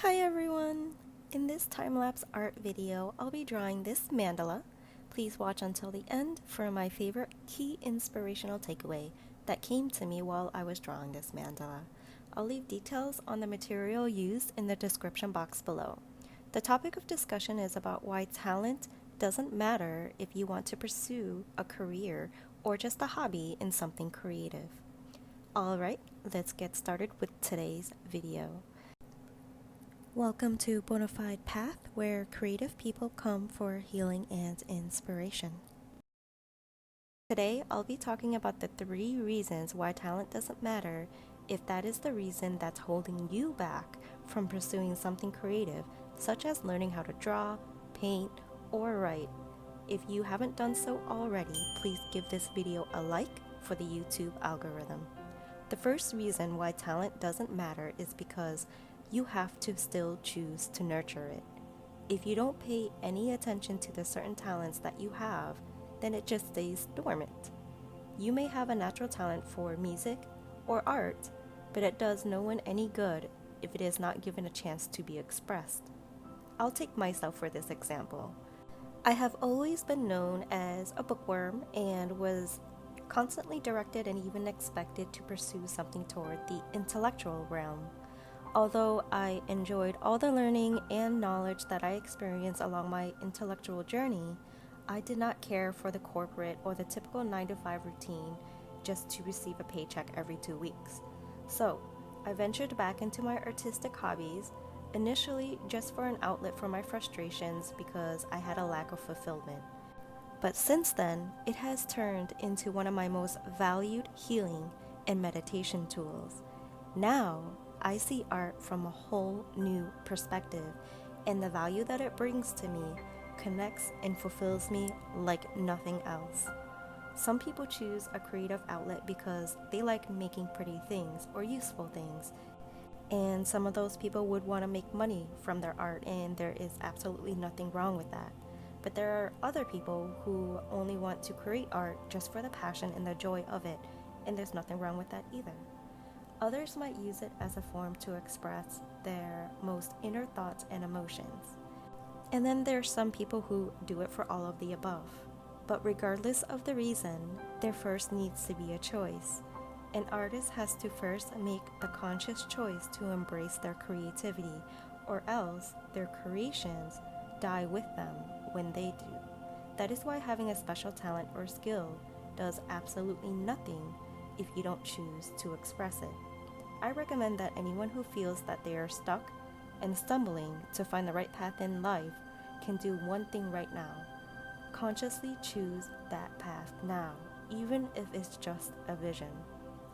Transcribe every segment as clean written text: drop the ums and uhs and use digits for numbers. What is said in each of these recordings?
Hi everyone! In this time-lapse art video, I'll be drawing this mandala. Please watch until the end for my favorite key inspirational takeaway that came to me while I was drawing this mandala. I'll leave details on the material used in the description box below. The topic of discussion is about why talent doesn't matter if you want to pursue a career or just a hobby in something creative. Alright, let's get started with today's video. Welcome to Bonafide Path, where creative people come for healing and inspiration. Today, I'll be talking about the 3 reasons why talent doesn't matter if that is the reason that's holding you back from pursuing something creative, such as learning how to draw, paint, or write. If you haven't done so already, please give this video a like for the YouTube algorithm. The first reason why talent doesn't matter is because you have to still choose to nurture it. If you don't pay any attention to the certain talents that you have, then it just stays dormant. You may have a natural talent for music or art, but it does no one any good if it is not given a chance to be expressed. I'll take myself for this example. I have always been known as a bookworm and was constantly directed and even expected to pursue something toward the intellectual realm. Although I enjoyed all the learning and knowledge that I experienced along my intellectual journey, I did not care for the corporate or the typical 9-to-5 routine just to receive a paycheck every 2 weeks. So, I ventured back into my artistic hobbies, initially just for an outlet for my frustrations because I had a lack of fulfillment. But since then, it has turned into one of my most valued healing and meditation tools. Now, I see art from a whole new perspective, and the value that it brings to me connects and fulfills me like nothing else. Some people choose a creative outlet because they like making pretty things or useful things, and some of those people would want to make money from their art, and there is absolutely nothing wrong with that. But there are other people who only want to create art just for the passion and the joy of it, and there's nothing wrong with that either. Others might use it as a form to express their most inner thoughts and emotions. And then there's some people who do it for all of the above. But regardless of the reason, there first needs to be a choice. An artist has to first make the conscious choice to embrace their creativity, or else their creations die with them when they do. That is why having a special talent or skill does absolutely nothing if you don't choose to express it. I recommend that anyone who feels that they are stuck and stumbling to find the right path in life can do one thing right now. Consciously choose that path now, even if it's just a vision.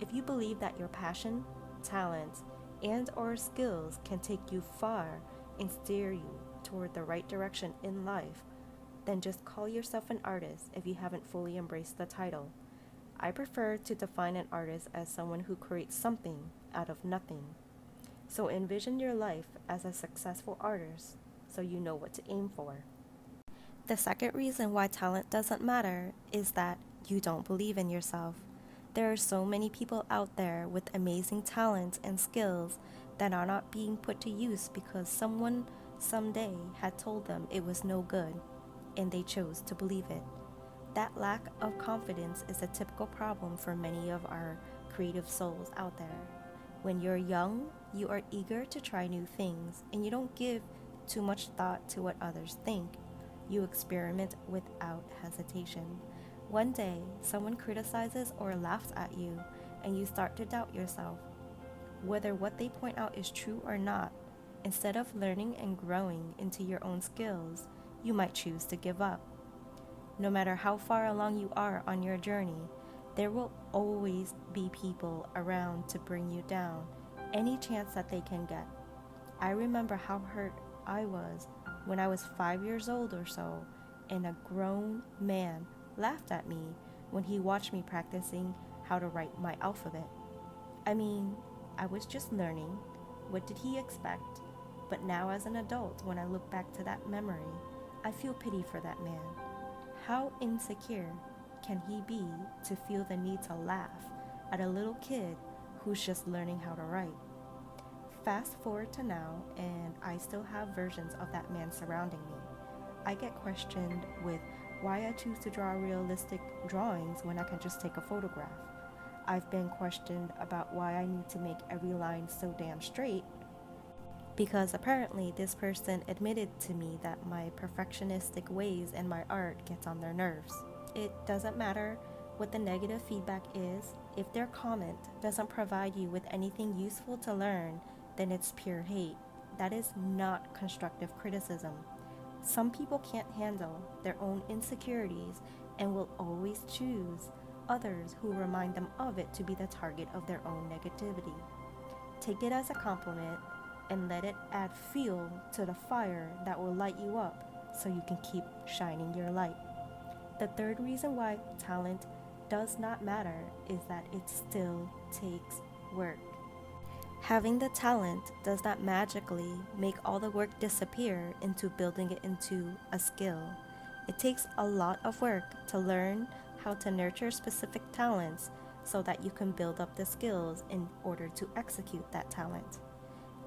If you believe that your passion, talents, and or skills can take you far and steer you toward the right direction in life, then just call yourself an artist if you haven't fully embraced the title. I prefer to define an artist as someone who creates something out of nothing. So envision your life as a successful artist so you know what to aim for. The second reason why talent doesn't matter is that you don't believe in yourself. There are so many people out there with amazing talents and skills that are not being put to use because someone someday had told them it was no good, and they chose to believe it. That lack of confidence is a typical problem for many of our creative souls out there. When you're young, you are eager to try new things, and you don't give too much thought to what others think. You experiment without hesitation. One day, someone criticizes or laughs at you, and you start to doubt yourself. Whether what they point out is true or not, instead of learning and growing into your own skills, you might choose to give up. No matter how far along you are on your journey, there will always be people around to bring you down any chance that they can get. I remember how hurt I was when I was 5 years old or so, and a grown man laughed at me when he watched me practicing how to write my alphabet. I mean, I was just learning. What did he expect? But now as an adult, when I look back to that memory, I feel pity for that man. How insecure can he be to feel the need to laugh at a little kid who's just learning how to write? Fast forward to now, and I still have versions of that man surrounding me. I get questioned with why I choose to draw realistic drawings when I can just take a photograph. I've been questioned about why I need to make every line so damn straight, because apparently this person admitted to me that my perfectionistic ways in my art gets on their nerves. It doesn't matter what the negative feedback is. If their comment doesn't provide you with anything useful to learn, then it's pure hate. That is not constructive criticism. Some people can't handle their own insecurities and will always choose others who remind them of it to be the target of their own negativity. Take it as a compliment and let it add fuel to the fire that will light you up so you can keep shining your light. The third reason why talent does not matter is that it still takes work. Having the talent does not magically make all the work disappear into building it into a skill. It takes a lot of work to learn how to nurture specific talents so that you can build up the skills in order to execute that talent.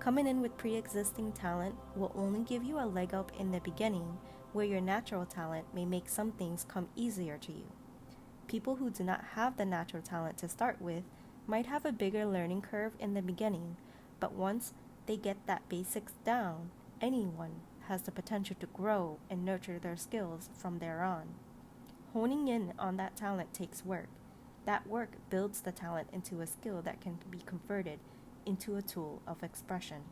Coming in with pre-existing talent will only give you a leg up in the beginning, where your natural talent may make some things come easier to you. People who do not have the natural talent to start with might have a bigger learning curve in the beginning, but once they get that basics down, anyone has the potential to grow and nurture their skills from there on. Honing in on that talent takes work. That work builds the talent into a skill that can be converted into a tool of expression.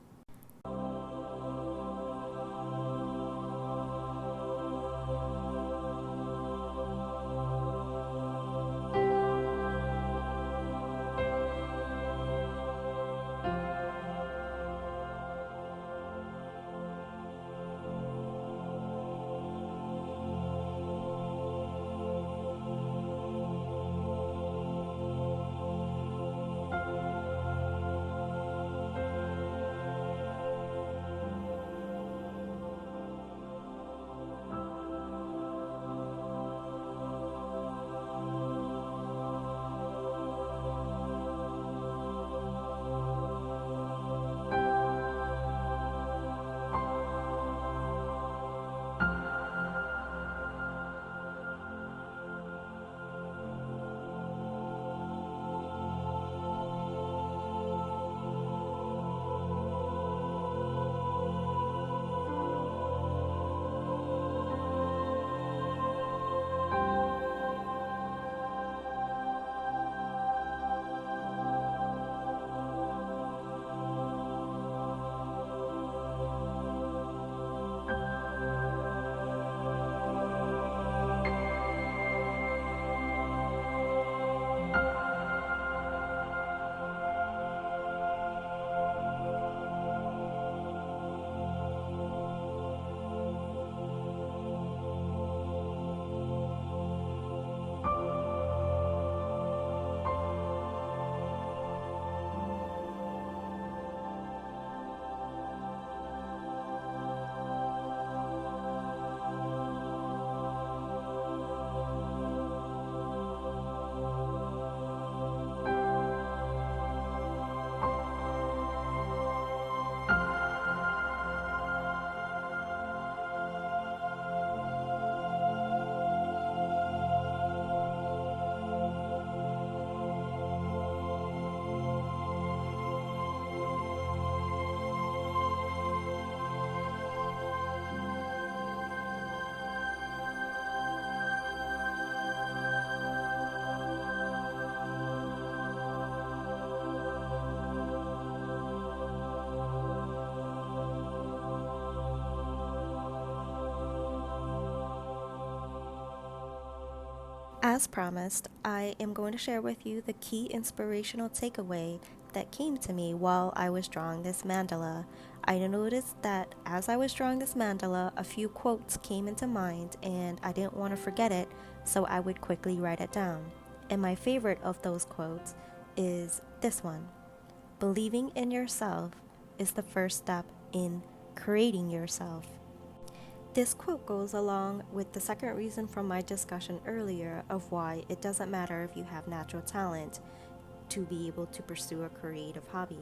As promised, I am going to share with you the key inspirational takeaway that came to me while I was drawing this mandala. I noticed that as I was drawing this mandala, a few quotes came into mind and I didn't want to forget it, so I would quickly write it down. And my favorite of those quotes is this one: "Believing in yourself is the first step in creating yourself." This quote goes along with the second reason from my discussion earlier of why it doesn't matter if you have natural talent to be able to pursue a creative hobby.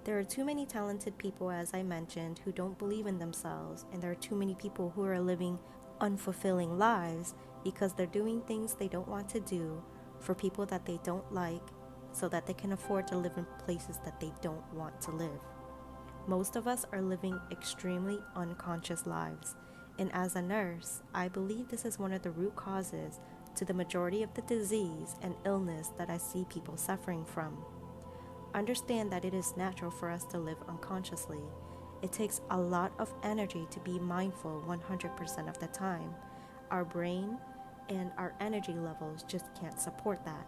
There are too many talented people, as I mentioned, who don't believe in themselves, and there are too many people who are living unfulfilling lives because they're doing things they don't want to do for people that they don't like so that they can afford to live in places that they don't want to live. Most of us are living extremely unconscious lives, and as a nurse, I believe this is one of the root causes to the majority of the disease and illness that I see people suffering from. Understand that it is natural for us to live unconsciously. It takes a lot of energy to be mindful 100% of the time. Our brain and our energy levels just can't support that.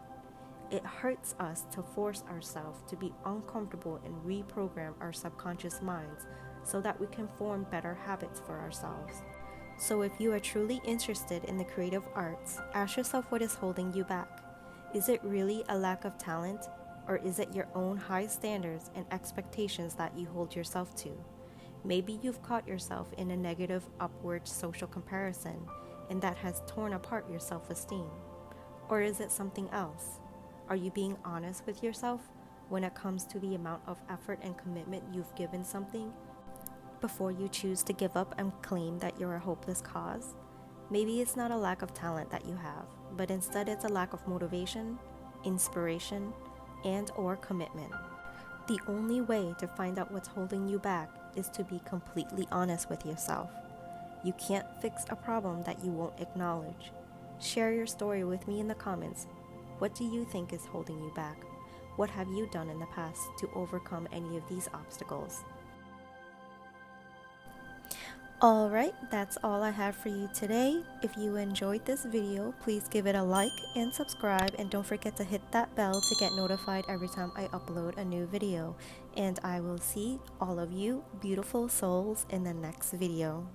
It hurts us to force ourselves to be uncomfortable and reprogram our subconscious minds so that we can form better habits for ourselves. So if you are truly interested in the creative arts, ask yourself what is holding you back. Is it really a lack of talent? Or is it your own high standards and expectations that you hold yourself to? Maybe you've caught yourself in a negative upward social comparison, and that has torn apart your self-esteem. Or is it something else? Are you being honest with yourself when it comes to the amount of effort and commitment you've given something before you choose to give up and claim that you're a hopeless cause? Maybe it's not a lack of talent that you have, but instead it's a lack of motivation, inspiration, and or commitment. The only way to find out what's holding you back is to be completely honest with yourself. You can't fix a problem that you won't acknowledge. Share your story with me in the comments. What do you think is holding you back? What have you done in the past to overcome any of these obstacles? Alright, that's all I have for you today. If you enjoyed this video, please give it a like and subscribe, and don't forget to hit that bell to get notified every time I upload a new video. And I will see all of you beautiful souls in the next video.